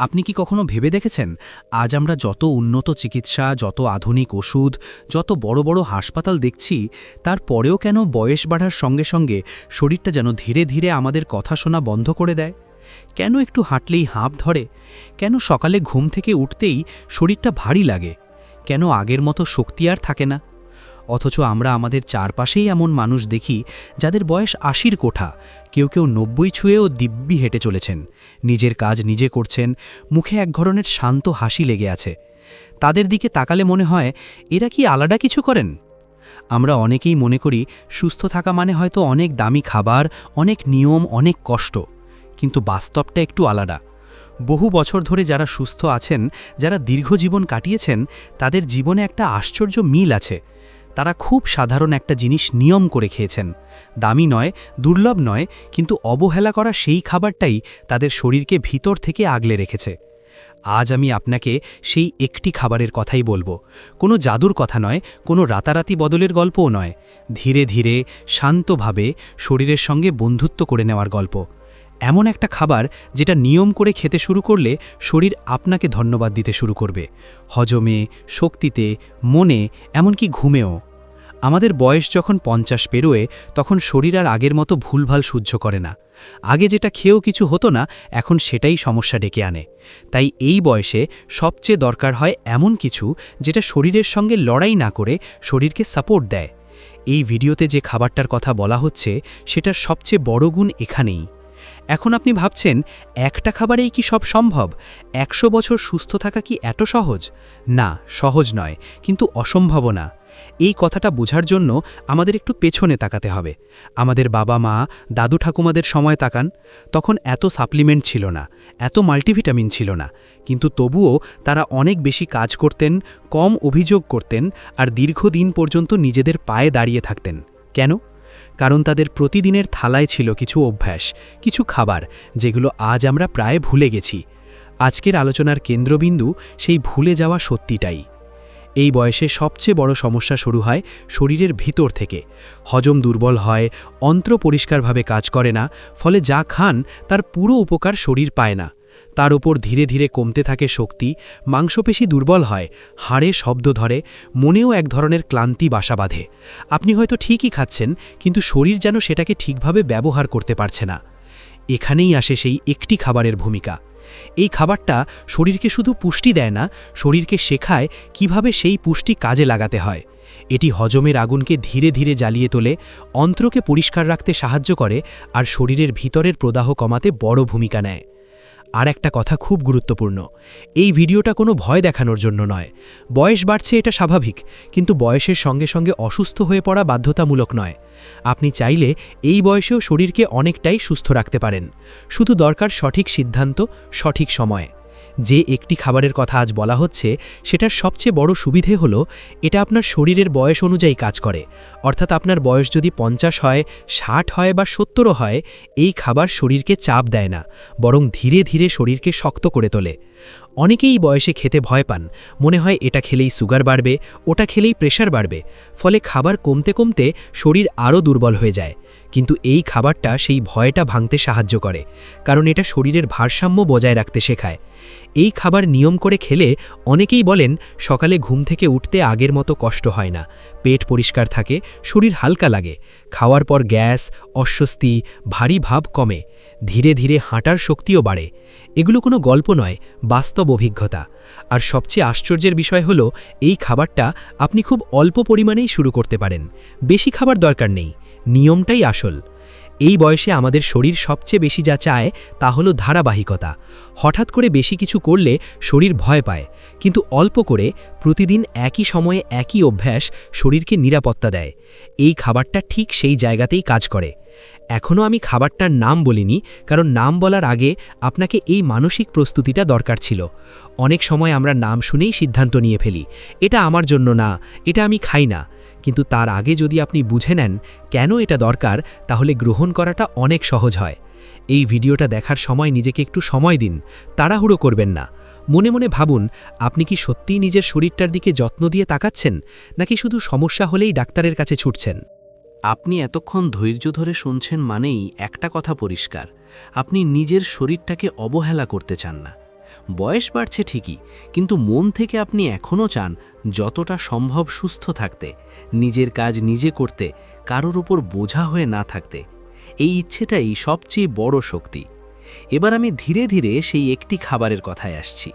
আপনি কি কখনো ভেবে দেখেছেন আজ আমরা যত উন্নত চিকিৎসা, যত আধুনিক ওষুধ, যত বড় বড় হাসপাতাল দেখছি, তারপরেও কেন বয়স বাড়ার সঙ্গে সঙ্গে শরীরটা যেন ধীরে ধীরে আমাদের কথা শোনা বন্ধ করে দেয়? কেন একটু হাঁটলেই হাঁপ ধরে? কেন সকালে ঘুম থেকে উঠতেই শরীরটা ভারী লাগে? কেন আগের মতো শক্তি আর থাকে না? অথচ আমরা আমাদের চারপাশেই এমন মানুষ দেখি যাদের বয়স ৮০-র কোঠা, কেউ কেউ ৯০ ছুঁয়েও দিব্যি হেঁটে চলেছেন, নিজের কাজ নিজে করছেন, মুখে এক ধরনের শান্ত হাসি লেগে আছে। তাদের দিকে তাকালে মনে হয় এরা কি আলাদা কিছু করেন? আমরা অনেকেই মনে করি সুস্থ থাকা মানে হয়তো অনেক দামি খাবার, অনেক নিয়ম, অনেক কষ্ট। কিন্তু বাস্তবটা একটু আলাদা। বহু বছর ধরে যারা সুস্থ আছেন, যারা দীর্ঘ জীবন কাটিয়েছেন, তাদের জীবনে একটা আশ্চর্য মিল আছে। তারা খুব সাধারণ একটা জিনিস নিয়ম করে খেয়েছেন। দামি নয়, দুর্লভ নয়, কিন্তু অবহেলা করা সেই খাবারটাই তাদের শরীরকে ভিতর থেকে আগলে রেখেছে। আজ আমি আপনাকে সেই একটি খাবারের কথাই বলবো। কোনো জাদুর কথা নয়, কোনো রাতারাতি বদলের গল্পও নয়। ধীরে ধীরে, শান্তভাবে শরীরের সঙ্গে বন্ধুত্ব করে নেওয়ার গল্প। এমন একটা খাবার যেটা নিয়ম করে খেতে শুরু করলে শরীর আপনাকে ধন্যবাদ দিতে শুরু করবে, হজমে, শক্তিতে, মনে, এমনকি ঘুমেও। আমাদের বয়স যখন ৫০ পেরোয়, তখন শরীর আর আগের মতো ভুলভাল সহ্য করে না। আগে যেটা খেয়েও কিছু হতো না, এখন সেটাই সমস্যা ডেকে আনে। তাই এই বয়সে সবচেয়ে দরকার হয় এমন কিছু যেটা শরীরের সঙ্গে লড়াই না করে শরীরকে সাপোর্ট দেয়। এই ভিডিওতে যে খাবারটার কথা বলা হচ্ছে, সেটার সবচেয়ে বড় গুণ এখানেই। এখন আপনি ভাবছেন, একটা খাবারেই কি সব সম্ভব? ১০০ বছর সুস্থ থাকা কি এত সহজ? না, সহজ নয়, কিন্তু অসম্ভবও না। এই কথাটা বোঝার জন্য আমাদের একটু পেছনে তাকাতে হবে। আমাদের বাবা মা, দাদু ঠাকুমাদের সময় তাকান। তখন এত সাপ্লিমেন্ট ছিল না, এত মাল্টিভিটামিন ছিল না, কিন্তু তবুও তারা অনেক বেশি কাজ করতেন, কম অভিযোগ করতেন, আর দীর্ঘদিন পর্যন্ত নিজেদের পায়ে দাঁড়িয়ে থাকতেন। কেন? কারণ তাদের প্রতিদিনের থালায় ছিল কিছু অভ্যাস, কিছু খাবার, যেগুলো আজ আমরা প্রায় ভুলে গেছি। আজকের আলোচনার কেন্দ্রবিন্দু সেই ভুলে যাওয়া সত্যিটাই। এই বয়সে সবচেয়ে বড় সমস্যা শুরু হয় শরীরের ভিতর থেকে। হজম দুর্বল হয়, অন্ত্র পরিষ্কারভাবে কাজ করে না, ফলে যা খান তার পুরো উপকার শরীর পায় না। তার উপর ধীরে ধীরে কমতে থাকে শক্তি, মাংসপেশি দুর্বল হয়, হাড়ে শব্দ ধরে, মনেও এক ধরনের ক্লান্তি বাসা বাঁধে। আপনি হয়তো ঠিকই খাচ্ছেন, কিন্তু শরীর যেন সেটাকে ঠিকভাবে ব্যবহার করতে পারছে না। এখানেই আসে সেই একটি খাবারের ভূমিকা। এই খাবারটা শরীরকে শুধু পুষ্টি দেয় না, শরীরকে শেখায় কিভাবে সেই পুষ্টি কাজে লাগাতে হয়। এটি হজমের আগুনকে ধীরে ধীরে জ্বালিয়ে তোলে, অন্ত্রকে পরিষ্কার রাখতে সাহায্য করে, আর শরীরের ভিতরের প্রদাহ কমাতে বড় ভূমিকা নেয়। আর একটা কথা খুব গুরুত্বপূর্ণ, এই ভিডিওটা কোনো ভয় দেখানোর জন্য নয়। বয়স বাড়ছে এটা স্বাভাবিক, কিন্তু বয়সের সঙ্গে সঙ্গে অসুস্থ হয়ে পড়া বাধ্যতামূলক নয়। আপনি চাইলে এই বয়সেও শরীরকে অনেকটাই সুস্থ রাখতে পারেন। শুধু দরকার সঠিক সিদ্ধান্ত, সঠিক সময়ে। যে একটি খাবারের কথা আজ বলা হচ্ছে, সেটার সবচেয়ে বড় সুবিধে হলো এটা আপনার শরীরের বয়স অনুযায়ী কাজ করে। অর্থাৎ আপনার বয়স যদি ৫০ হয়, ৬০ হয় বা ৭০ও হয়, এই খাবার শরীরকে চাপ দেয় না, বরং ধীরে ধীরে শরীরকে শক্ত করে তোলে। অনেকেই বয়সে খেতে ভয় পান, মনে হয় এটা খেলেই সুগার বাড়বে, ওটা খেলেই প্রেশার বাড়বে, ফলে খাবার কমতে কমতে শরীর আরও দুর্বল হয়ে যায়। কিন্তু এই খাবারটা সেই ভয়টা ভাঙতে সাহায্য করে, কারণ এটা শরীরের ভারসাম্য বজায় রাখতে শেখায়। এই খাবার নিয়ম করে খেলে অনেকেই বলেন সকালে ঘুম থেকে উঠতে আগের মতো কষ্ট হয় না, পেট পরিষ্কার থাকে, শরীর হালকা লাগে, খাওয়ার পর গ্যাস, অস্বস্তি, ভারী ভাব কমে, ধীরে ধীরে হাঁটার শক্তিও বাড়ে। এগুলো কোনো গল্প নয়, বাস্তব অভিজ্ঞতা। আর সবচেয়ে আশ্চর্যের বিষয় হলো, এই খাবারটা আপনি খুব অল্প পরিমাণেই শুরু করতে পারেন। বেশি খাবার দরকার নেই, নিয়মটাই আসল। এই বয়সে আমাদের শরীর সবচেয়ে বেশি যা চায় তা হলো ধারাবাহিকতা। হঠাৎ করে বেশি কিছু করলে শরীর ভয় পায়, কিন্তু অল্প করে প্রতিদিন একই সময়ে একই অভ্যাস শরীরকে নিরাপত্তা দেয়। এই খাবারটা ঠিক সেই জায়গাতেই কাজ করে। এখনও আমি খাবারটার নাম বলিনি, কারণ নাম বলার আগে আপনাকে এই মানসিক প্রস্তুতিটা দরকার ছিল। অনেক সময় আমরা নাম শুনেই সিদ্ধান্ত নিয়ে ফেলি, এটা আমার জন্য না, এটা আমি খাই না। কিন্তু তার আগে যদি আপনি বুঝে নেন কেন এটা দরকার, তাহলে গ্রহণ করাটা অনেক সহজ হয়। এই ভিডিওটা দেখার সময় নিজেকে একটু সময় দিন, তাড়াহুড়ো করবেন না। মনে মনে ভাবুন, আপনি কি সত্যিই নিজের শরীরটার দিকে যত্ন দিয়ে তাকাচ্ছেন, নাকি শুধু সমস্যা হলেই ডাক্তারের কাছে ছুটছেন? আপনি এতক্ষণ ধৈর্য ধরে শুনছেন মানেই একটা কথা পরিষ্কার, আপনি নিজের শরীরটাকে অবহেলা করতে চান না। বয়স বাড়ছে ঠিকই, কিন্তু মন থেকে আপনি এখনও চান যতটা সম্ভব সুস্থ থাকতে, নিজের কাজ নিজে করতে, কারোর উপর বোঝা হয়ে না থাকতে। এই ইচ্ছেটাই সবচেয়ে বড় শক্তি। এবার আমি ধীরে ধীরে সেই একটি খাবারের কথায় আসছি।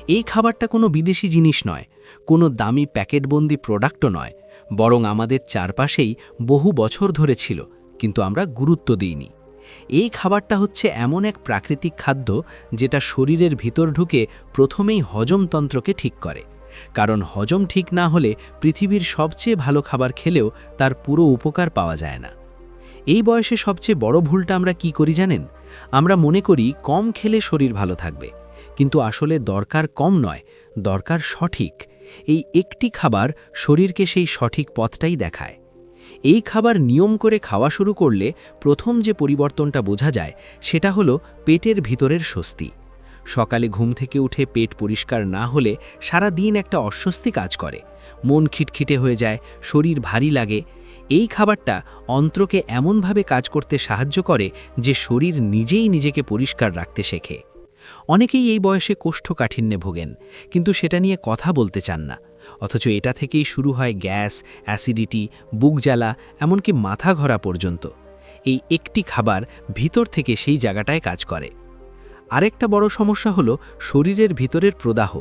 এই খাবারটা কোনো বিদেশি জিনিস নয়, কোনো দামি প্যাকেটবন্দি প্রোডাক্টও নয়, বরং আমাদের চারপাশেই বহু বছর ধরে ছিল, কিন্তু আমরা গুরুত্ব দিইনি। এই খাবারটা হচ্ছে এমন এক প্রাকৃতিক খাদ্য যেটা শরীরের ভিতর ঢুকে প্রথমেই হজমতন্ত্রকে ঠিক করে। কারণ হজম ঠিক না হলে পৃথিবীর সবচেয়ে ভালো খাবার খেলেও তার পুরো উপকার পাওয়া যায় না। এই বয়সে সবচেয়ে বড় ভুলটা আমরা কি করি জানেন? আমরা মনে করি কম খেলে শরীর ভালো থাকবে, কিন্তু আসলে দরকার কম নয়, দরকার সঠিক। এই একটি খাবার শরীরকে সেই সঠিক পথটাই দেখায়। এই খাবার নিয়ম করে খাওয়া শুরু করলে প্রথম যে পরিবর্তনটা বোঝা যায় সেটা হলো পেটের ভিতরের স্বস্তি। সকালে ঘুম থেকে উঠে পেট পরিষ্কার না হলে সারা দিন একটা অস্বস্তি কাজ করে, মন খিটখিটে হয়ে যায়, শরীর ভারী লাগে। এই খাবারটা অন্ত্রকে এমনভাবে কাজ করতে সাহায্য করে যে শরীর নিজেই নিজেকে পরিষ্কার রাখতে শেখে। অনেকেই এই বয়সে কোষ্ঠকাঠিন্যে ভোগেন, কিন্তু সেটা নিয়ে কথা বলতে চান না। অথচ এটা থেকেই শুরু হয় গ্যাস, অ্যাসিডিটি, বুক জ্বালা, এমনকি মাথা ঘোরা পর্যন্ত। এই একটি খাবার ভিতর থেকে সেই জায়গাটায় কাজ করে। আরেকটা বড় সমস্যা হলো শরীরের ভিতরের প্রদাহ।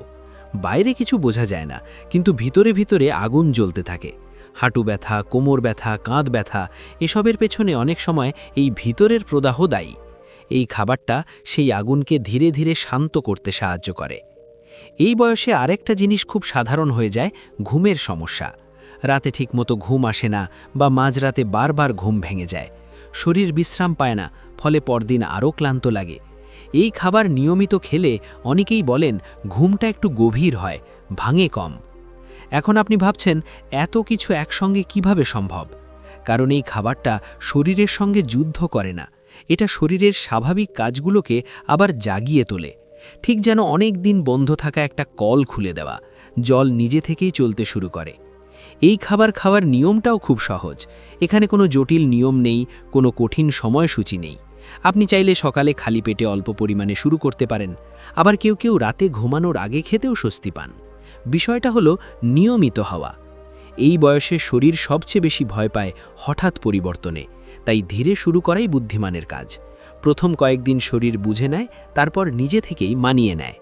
বাইরে কিছু বোঝা যায় না, কিন্তু ভিতরে ভিতরে আগুন জ্বলতে থাকে। হাঁটু ব্যথা, কোমর ব্যথা, কাঁধ ব্যথা, এসবের পেছনে অনেক সময় এই ভিতরের প্রদাহ দায়ী। এই খাবারটা সেই আগুনকে ধীরে ধীরে শান্ত করতে সাহায্য করে। এই বয়সে আরেকটা জিনিস খুব সাধারণ হয়ে যায়, ঘুমের সমস্যা। রাতে ঠিকমতো ঘুম আসে না, বা মাঝরাতে বারবার ঘুম ভেঙে যায়। শরীর বিশ্রাম পায় না, ফলে পরদিন আরও ক্লান্ত লাগে। এই খাবার নিয়মিত খেলে অনেকেই বলেন ঘুমটা একটু গভীর হয়, ভাঙে কম। এখন আপনি ভাবছেন এত কিছু একসঙ্গে কিভাবে সম্ভব? কারণ এই খাবারটা শরীরের সঙ্গে যুদ্ধ করে না, এটা শরীরের স্বাভাবিক কাজগুলোকে আবার জাগিয়ে তোলে। ঠিক যেন অনেক দিন বন্ধ থাকা একটা কল খুলে দেওয়া, জল নিজে থেকেই চলতে শুরু করে। এই খাবার খাওয়ার নিয়মটাও খুব সহজ। এখানে কোনো জটিল নিয়ম নেই, কোনো কঠিন সময়সূচি নেই। আপনি চাইলে সকালে খালি পেটে অল্প পরিমাণে শুরু করতে পারেন, আবার কেউ কেউ রাতে ঘুমানোর আগে খেতেও স্বস্তি পান। বিষয়টা হলো নিয়মিত হওয়া। এই বয়সে শরীর সবচেয়ে বেশি ভয় পায় হঠাৎ পরিবর্তনে, তাই ধীরে শুরু করাই বুদ্ধিমানের কাজ। প্রথম কয়েকদিন শরীর বুঝে নেয়, তারপর নিজে থেকেই মানিয়ে নেয়।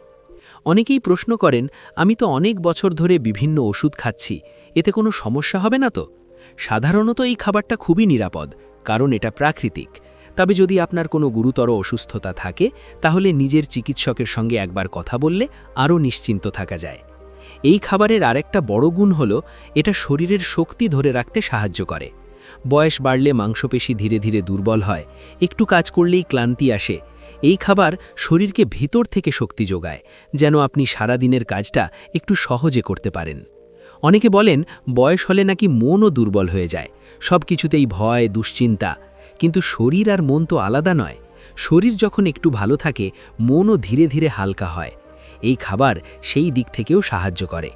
অনেকেই প্রশ্ন করেন, আমি তো অনেক বছর ধরে বিভিন্ন ওষুধ খাচ্ছি, এতে কোনো সমস্যা হবে না তো? সাধারণত এই খাবারটা খুবই নিরাপদ, কারণ এটা প্রাকৃতিক। তবে যদি আপনার কোনো গুরুতর অসুস্থতা থাকে, তাহলে নিজের চিকিৎসকের সঙ্গে একবার কথা বললে আরও নিশ্চিন্ত থাকা যায়। এই খাবারের আরেকটা বড় গুণ হলো এটা শরীরের শক্তি ধরে রাখতে সাহায্য করে। বয়স বাড়লে মাংসপেশি ধীরে ধীরে দুর্বল হয়, একটু কাজ করলেই ক্লান্তি আসে। এই খাবার শরীরকে ভিতর থেকে শক্তি যোগায়, যেন আপনি সারা দিনের কাজটা একটু সহজে করতে পারেন। অনেকে বলেন বয়স হলে নাকি মনও দুর্বল হয়ে যায়, সব কিছুতেই ভয়, দুশ্চিন্তা। কিন্তু শরীর আর মন তো আলাদা নয়। শরীর যখন একটু ভালো থাকে, মনও ধীরে ধীরে হালকা হয়। এই খাবার সেই দিক থেকেও সাহায্য করে।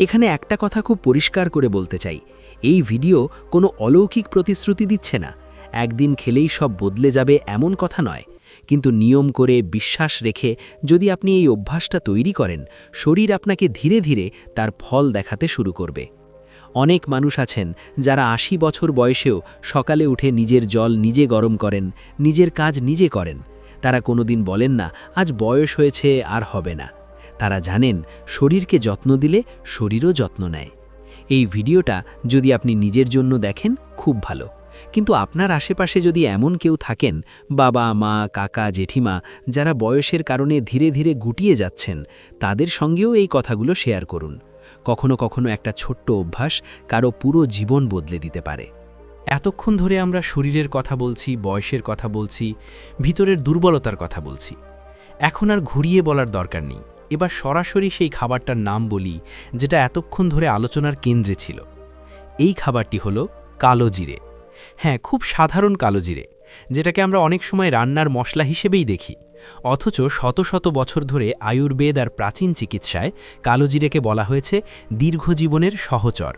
এখানে একটা কথা খুব পরিষ্কার করে বলতে চাই, এই ভিডিও কোনো অলৌকিক প্রতিশ্রুতি দিচ্ছে না। একদিন খেলেই সব বদলে যাবে এমন কথা নয়, কিন্তু নিয়ম করে বিশ্বাস রেখে যদি আপনি এই অভ্যাসটা তৈরি করেন, শরীর আপনাকে ধীরে ধীরে তার ফল দেখাতে শুরু করবে। অনেক মানুষ আছেন যারা ৮০ বছর বয়সেও সকালে উঠে নিজের জল নিজে গরম করেন, নিজের কাজ নিজে করেন। তারা কোনোদিন বলেন না আজ বয়স হয়েছে আর হবে না। তারা জানেন শরীরকে যত্ন দিলে শরীরও যত্ন নেয়। এই ভিডিওটা যদি আপনি নিজের জন্য দেখেন খুব ভালো, কিন্তু আপনার আশেপাশে যদি এমন কেউ থাকেন, বাবা, মা, কাকা, জেঠিমা, যারা বয়সের কারণে ধীরে ধীরে গুটিয়ে যাচ্ছেন, তাদের সঙ্গেও এই কথাগুলো শেয়ার করুন। কখনো কখনো একটা ছোট্ট অভ্যাস কারো পুরো জীবন বদলে দিতে পারে। এতক্ষণ ধরে আমরা শরীরের কথা বলছি, বয়সের কথা বলছি, ভিতরের দুর্বলতার কথা বলছি। এখন আর ঘুরিয়ে বলার দরকার নেই, এবার সরাসরি সেই খাবারটার নাম বলি যেটা এতক্ষণ ধরে আলোচনার কেন্দ্রে ছিল। এই খাবারটি হলো কালো জিরে। হ্যাঁ, খুব সাধারণ কালো জিরে, যেটাকে আমরা অনেক সময় রান্নার মশলা হিসেবেই দেখি। অথচ শত শত বছর ধরে আয়ুর্বেদ আর প্রাচীন চিকিৎসায় কালো জিরেকে বলা হয়েছে দীর্ঘজীবনের সহচর।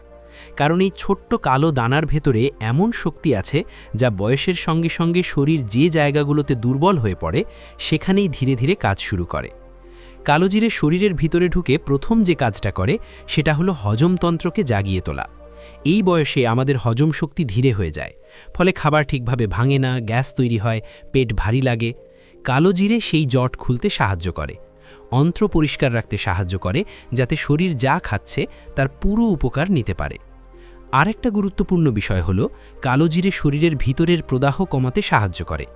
কারণ এই ছোট্ট কালো দানার ভেতরে এমন শক্তি আছে যা বয়সের সঙ্গে সঙ্গে শরীর যে জায়গাগুলোতে দুর্বল হয়ে পড়ে সেখানেই ধীরে ধীরে কাজ শুরু করে। কালোজিরে শরীরের ভিতরে ঢুকে প্রথম যে কাজটা করে সেটা হলো হজমতন্ত্রকে জাগিয়ে তোলা। এই বয়সে আমাদের হজম শক্তি ধীরে হয়ে যায়, ফলে খাবার ঠিকভাবে ভাঙে না, গ্যাস তৈরি হয়, পেট ভারী লাগে। কালোজিরে সেই জট খুলতে সাহায্য করে, অন্ত্র পরিষ্কার রাখতে সাহায্য করে, যাতে শরীর যা খাচ্ছে তার পুরো উপকার নিতে পারে। আরেকটা গুরুত্বপূর্ণ বিষয় হলো কালোজিরে শরীরের ভিতরের প্রদাহ কমাতে সাহায্য করে।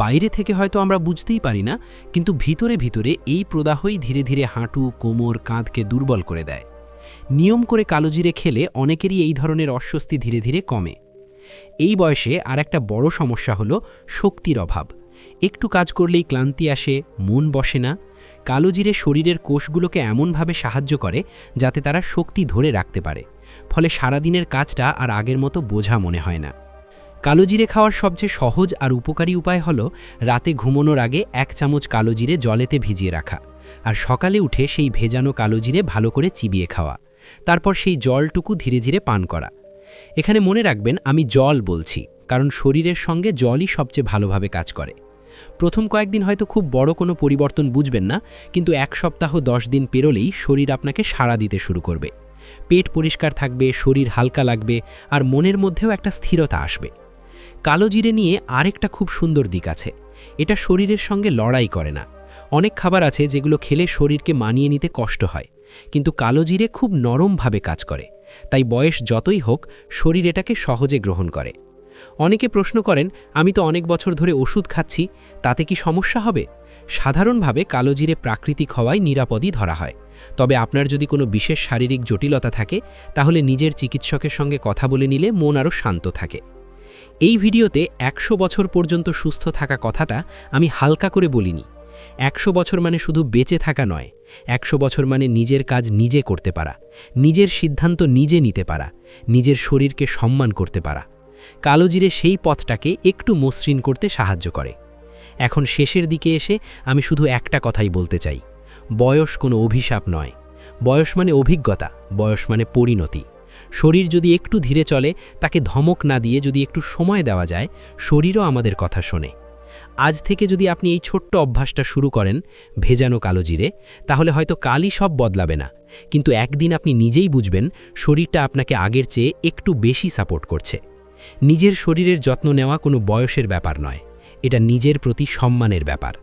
বাইরে থেকে হয়তো আমরা বুঝতেই পারি না, কিন্তু ভিতরে ভিতরে এই প্রদাহই ধীরে ধীরে হাঁটু, কোমর, কাঁধকে দুর্বল করে দেয়। নিয়ম করে কালোজিরে খেলে অনেকেরই এই ধরনের অস্বস্তি ধীরে ধীরে কমে। এই বয়সে আরেকটা বড় সমস্যা হলো শক্তির অভাব। একটু কাজ করলেই ক্লান্তি আসে, মন বসে না। কালোজিরে শরীরের কোষগুলোকে এমনভাবে সাহায্য করে যাতে তারা শক্তি ধরে রাখতে পারে, ফলে সারাদিনের কাজটা আর আগের মতো বোঝা মনে হয় না। কালোজিরে খাওয়ার সবচেয়ে সহজ আর উপকারী উপায় হলো রাতে ঘুমানোর আগে 1 চামচ কালোজিরে জলেতে ভিজিয়ে রাখা, আর সকালে উঠে সেই ভেজানো কালোজিরে ভালো করে চিবিয়ে খাওয়া, তারপর সেই জলটুকু ধীরে ধীরে পান করা। এখানে মনে রাখবেন আমি জল বলছি, কারণ শরীরের সঙ্গে জলই সবচেয়ে ভালোভাবে কাজ করে। প্রথম কয়েকদিন হয়তো খুব বড় কোনো পরিবর্তন বুঝবেন না, কিন্তু 1 সপ্তাহ 10 দিন পেরোলেই শরীর আপনাকে সাড়া দিতে শুরু করবে। পেট পরিষ্কার থাকবে, শরীর হালকা লাগবে, আর মনের মধ্যেও একটা স্থিরতা আসবে। কালোজিরে নিয়ে আরেকটা খুব সুন্দর দিক আছে, এটা শরীরের সঙ্গে লড়াই করে না। অনেক খাবার আছে যেগুলো খেলে শরীরকে মানিয়ে নিতে কষ্ট হয়, কিন্তু কালোজিরে খুব নরমভাবে কাজ করে, তাই বয়স যতই হোক শরীর এটাকে সহজে গ্রহণ করে। অনেকে প্রশ্ন করেন, আমি তো অনেক বছর ধরে ওষুধ খাচ্ছি, তাতে কি সমস্যা হবে? সাধারণভাবে কালোজিরে প্রাকৃতিক হওয়ায় নিরাপদই ধরা হয়। তবে আপনার যদি কোনো বিশেষ শারীরিক জটিলতা থাকে, তাহলে নিজের চিকিৎসকের সঙ্গে কথা বলে নিলে মন আরও শান্ত থাকে। এই ভিডিওতে 100 বছর পর্যন্ত সুস্থ থাকা কথাটা আমি হালকা করে বলিনি। 100 বছর মানে শুধু বেঁচে থাকা নয়, 100 বছর মানে নিজের কাজ নিজে করতে পারা, নিজের সিদ্ধান্ত নিজে নিতে পারা, নিজের শরীরকে সম্মান করতে পারা। কালোজিরে সেই পথটাকে একটু মসৃণ করতে সাহায্য করে। এখন শেষের দিকে এসে আমি শুধু একটা কথাই বলতে চাই, বয়স কোনো অভিশাপ নয়। বয়স মানে অভিজ্ঞতা, বয়স মানে পরিণতি। শরীর যদি একটু ধীরে চলে, তাকে ধমক না দিয়ে যদি একটু সময় দেওয়া যায়, শরীরও আমাদের কথা শোনে। আজ থেকে যদি আপনি এই ছোট্ট অভ্যাসটা শুরু করেন, ভেজানো কালোজিরে, তাহলে হয়তো কালই সব বদলাবে না, কিন্তু একদিন আপনি নিজেই বুঝবেন শরীরটা আপনাকে আগের চেয়ে একটু বেশি সাপোর্ট করছে। নিজের শরীরের যত্ন নেওয়া কোনো বয়সের ব্যাপার নয়, এটা নিজের প্রতি সম্মানের ব্যাপার।